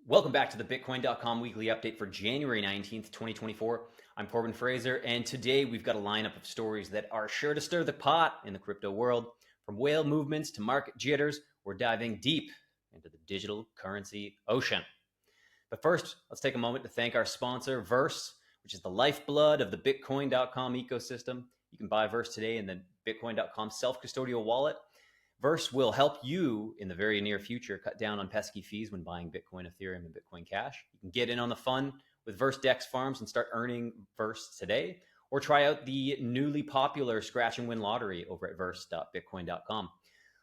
Welcome back to the Bitcoin.com weekly update for January 19th, 2024. I'm Corbin Fraser, and today we've got a lineup of stories that are sure to stir the pot in the crypto world. From whale movements to market jitters, we're diving deep into the digital currency ocean. But first, let's take a moment to thank our sponsor, Verse, which is the lifeblood of the Bitcoin.com ecosystem. You can buy Verse today in the Bitcoin.com self-custodial wallet. Verse will help you in the very near future cut down on pesky fees when buying Bitcoin, Ethereum, and Bitcoin Cash. You can get in on the fun with Verse Dex Farms and start earning Verse today, or try out the newly popular Scratch and Win lottery over at verse.bitcoin.com.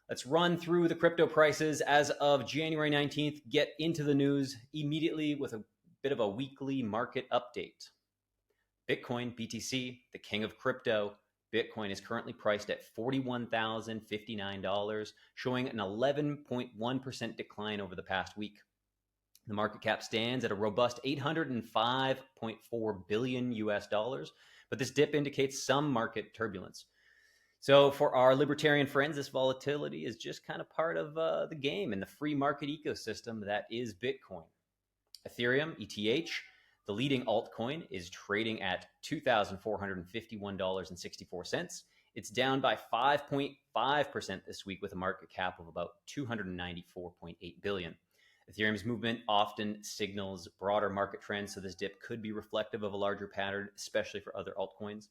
Let's run through the crypto prices as of January 19th, get into the news immediately with a bit of a weekly market update. Bitcoin, BTC, the king of crypto, Bitcoin is currently priced at $41,059, showing an 11.1% decline over the past week. The market cap stands at a robust $805.4 billion US dollars, but this dip indicates some market turbulence. So for our libertarian friends, this volatility is just kind of part of the game in the free market ecosystem that is Bitcoin. Ethereum, ETH, the leading altcoin, is trading at $2,451.64. It's down by 5.5% this week with a market cap of about $294.8 billion. Ethereum's movement often signals broader market trends, so this dip could be reflective of a larger pattern, especially for other altcoins.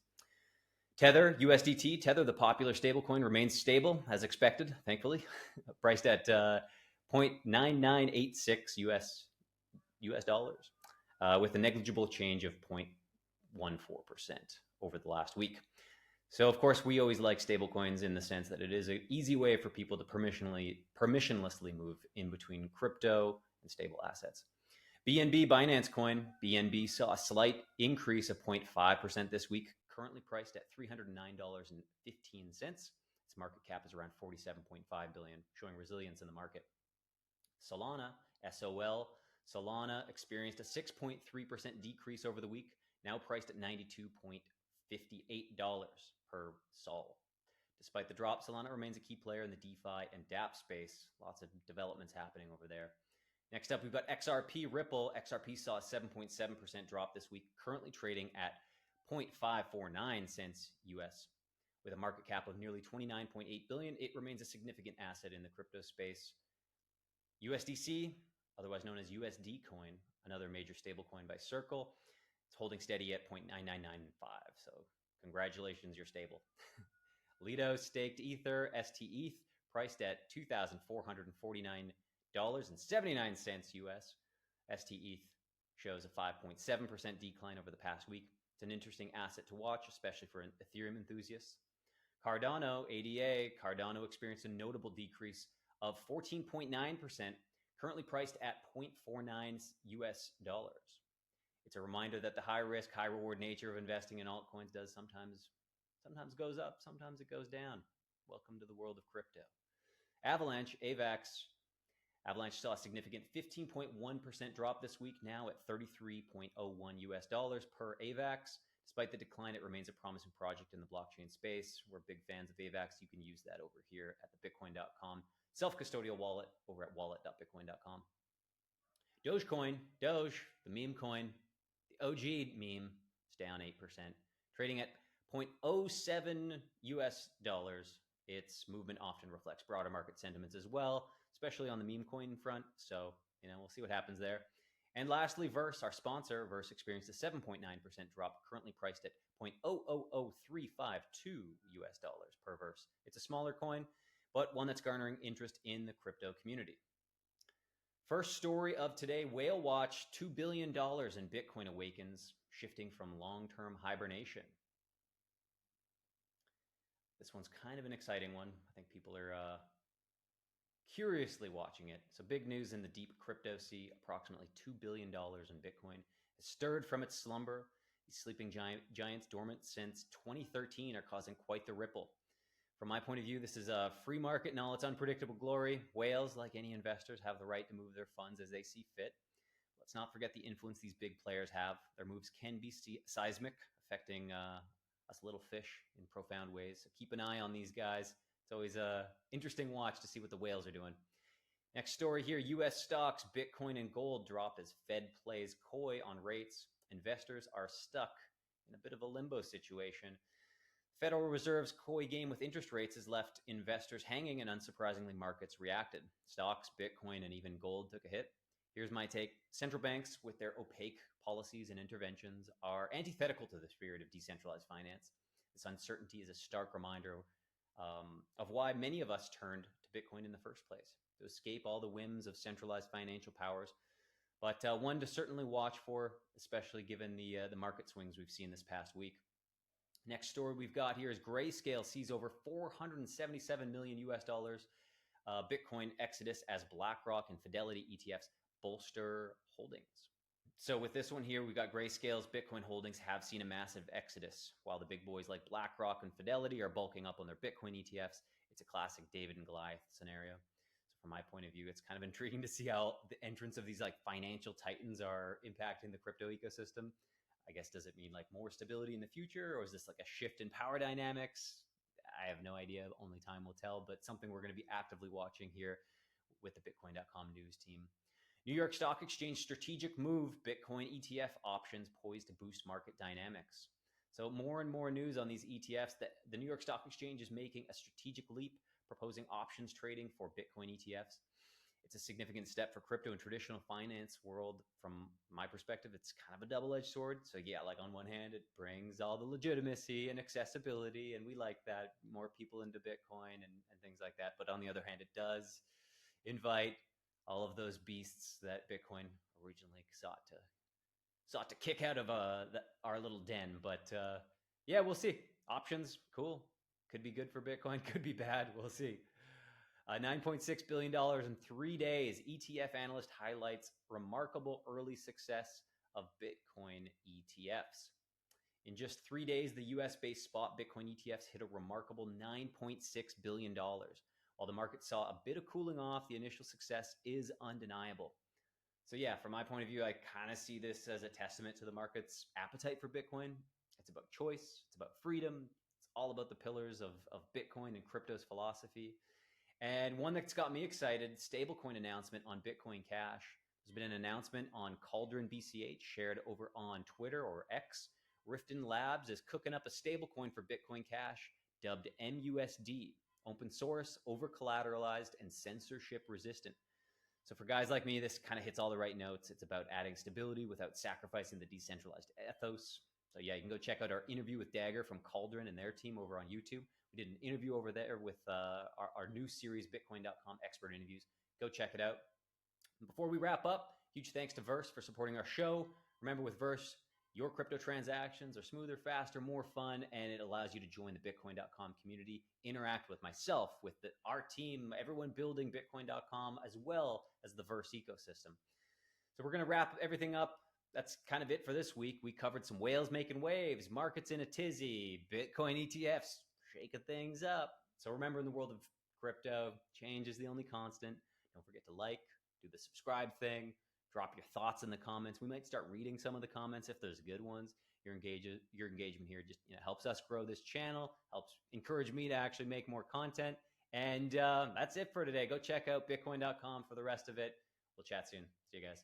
Tether, USDT, Tether, the popular stablecoin, remains stable as expected, thankfully, priced at 0.9986 US dollars. With a negligible change of 0.14% over the last week. So, of course, we always like stablecoins in the sense that it is an easy way for people to permissionlessly move in between crypto and stable assets. BNB, Binance Coin, BNB saw a slight increase of 0.5% this week, currently priced at $309.15. Its market cap is around $47.5 billion, showing resilience in the market. Solana, SOL, Solana experienced a 6.3% decrease over the week, now priced at $92.58 per SOL. Despite the drop, Solana remains a key player in the DeFi and dApp space. Lots of developments happening over there. Next up, we've got XRP Ripple. XRP saw a 7.7% drop this week, currently trading at 0.549 cents US. With a market cap of nearly $29.8 billion, it remains a significant asset in the crypto space. USDC, otherwise known as USD Coin, another major stablecoin by Circle. It's holding steady at 0.9995. So congratulations, you're stable. Lido staked Ether, STETH, priced at $2,449.79 US. STETH shows a 5.7% decline over the past week. It's an interesting asset to watch, especially for Ethereum enthusiasts. Cardano, ADA, Cardano experienced a notable decrease of 14.9%, currently priced at 0.49 US dollars. It's a reminder that the high risk, high reward nature of investing in altcoins does sometimes goes up, sometimes it goes down. Welcome to the world of crypto. Avalanche, AVAX. Avalanche saw a significant 15.1% drop this week, now at 33.01 US dollars per AVAX. Despite the decline, it remains a promising project in the blockchain space. We're big fans of AVAX. You can use that over here at the Bitcoin.com self-custodial wallet over at wallet.bitcoin.com. Dogecoin, Doge, the meme coin, the OG meme, is down 8%, trading at 0.07 US dollars. Its movement often reflects broader market sentiments as well, especially on the meme coin front. So, we'll see what happens there. And lastly, Verse, our sponsor. Verse experienced a 7.9% drop, currently priced at 0.000352 US dollars per Verse. It's a smaller coin, but one that's garnering interest in the crypto community. First story of today, Whale Watch, $2 billion in Bitcoin awakens, shifting from long-term hibernation. This one's kind of an exciting one. I think people are curiously watching it. So big news in the deep crypto sea, approximately $2 billion in Bitcoin has stirred from its slumber. These sleeping giants dormant since 2013 are causing quite the ripple. From my point of view, this is a free market in all its unpredictable glory. Whales, like any investors, have the right to move their funds as they see fit. Let's not forget the influence these big players have. Their moves can be seismic, affecting us little fish in profound ways. So keep an eye on these guys. It's always an interesting watch to see what the whales are doing. Next story here, U.S. stocks, Bitcoin and gold drop as Fed plays coy on rates. Investors are stuck in a bit of a limbo situation. Federal Reserve's coy game with interest rates has left investors hanging, and unsurprisingly, markets reacted. Stocks, Bitcoin, and even gold took a hit. Here's my take. Central banks, with their opaque policies and interventions, are antithetical to the spirit of decentralized finance. This uncertainty is a stark reminder of why many of us turned to Bitcoin in the first place, to escape all the whims of centralized financial powers, but one to certainly watch for, especially given the market swings we've seen this past week. Next story we've got here is Grayscale sees over 477 million US dollars Bitcoin exodus as BlackRock and Fidelity ETFs bolster holdings. So with this one here, we've got Grayscale's Bitcoin holdings have seen a massive exodus. While the big boys like BlackRock and Fidelity are bulking up on their Bitcoin ETFs, it's a classic David and Goliath scenario. So from my point of view, it's kind of intriguing to see how the entrance of these like financial titans are impacting the crypto ecosystem. I guess, does it mean like more stability in the future, or is this like a shift in power dynamics? I have no idea. Only time will tell, but something we're going to be actively watching here with the Bitcoin.com news team. New York Stock Exchange strategic move, Bitcoin ETF options poised to boost market dynamics. So more and more news on these ETFs that the New York Stock Exchange is making a strategic leap, proposing options trading for Bitcoin ETFs. It's a significant step for crypto and traditional finance world. From my perspective, it's kind of a double-edged sword. So yeah, like on one hand, it brings all the legitimacy and accessibility, and we like that, more people into Bitcoin and things like that. But on the other hand, it does invite all of those beasts that Bitcoin originally sought to kick out of our little den. But yeah, we'll see. Options, cool. Could be good for Bitcoin, could be bad. We'll see. $9.6 billion in 3 days. ETF analyst highlights remarkable early success of Bitcoin ETFs. In just 3 days, the US-based spot Bitcoin ETFs hit a remarkable $9.6 billion. While the market saw a bit of cooling off, the initial success is undeniable. So yeah, from my point of view, I kind of see this as a testament to the market's appetite for Bitcoin. It's about choice. It's about freedom. It's all about the pillars of Bitcoin and crypto's philosophy. And one that's got me excited, stablecoin announcement on Bitcoin Cash. There's been an announcement on Cauldron BCH shared over on Twitter or X. Riften Labs is cooking up a stablecoin for Bitcoin Cash dubbed MUSD, open source, over collateralized, and censorship resistant. So for guys like me, this kind of hits all the right notes. It's about adding stability without sacrificing the decentralized ethos. So yeah, you can go check out our interview with Dagger from Cauldron and their team over on YouTube. We did an interview over there with our new series, Bitcoin.com expert interviews. Go check it out. And before we wrap up, huge thanks to Verse for supporting our show. Remember, with Verse, your crypto transactions are smoother, faster, more fun, and it allows you to join the Bitcoin.com community, interact with myself, with our team, everyone building Bitcoin.com, as well as the Verse ecosystem. So we're going to wrap everything up. That's kind of it for this week. We covered some whales making waves, markets in a tizzy, Bitcoin ETFs shaking things up. So remember, in the world of crypto, change is the only constant. Don't forget to like, do the subscribe thing, drop your thoughts in the comments. We might start reading some of the comments if there's good ones. Your engagement here just helps us grow this channel, helps encourage me to actually make more content. And that's it for today. Go check out Bitcoin.com for the rest of it. We'll chat soon. See you guys.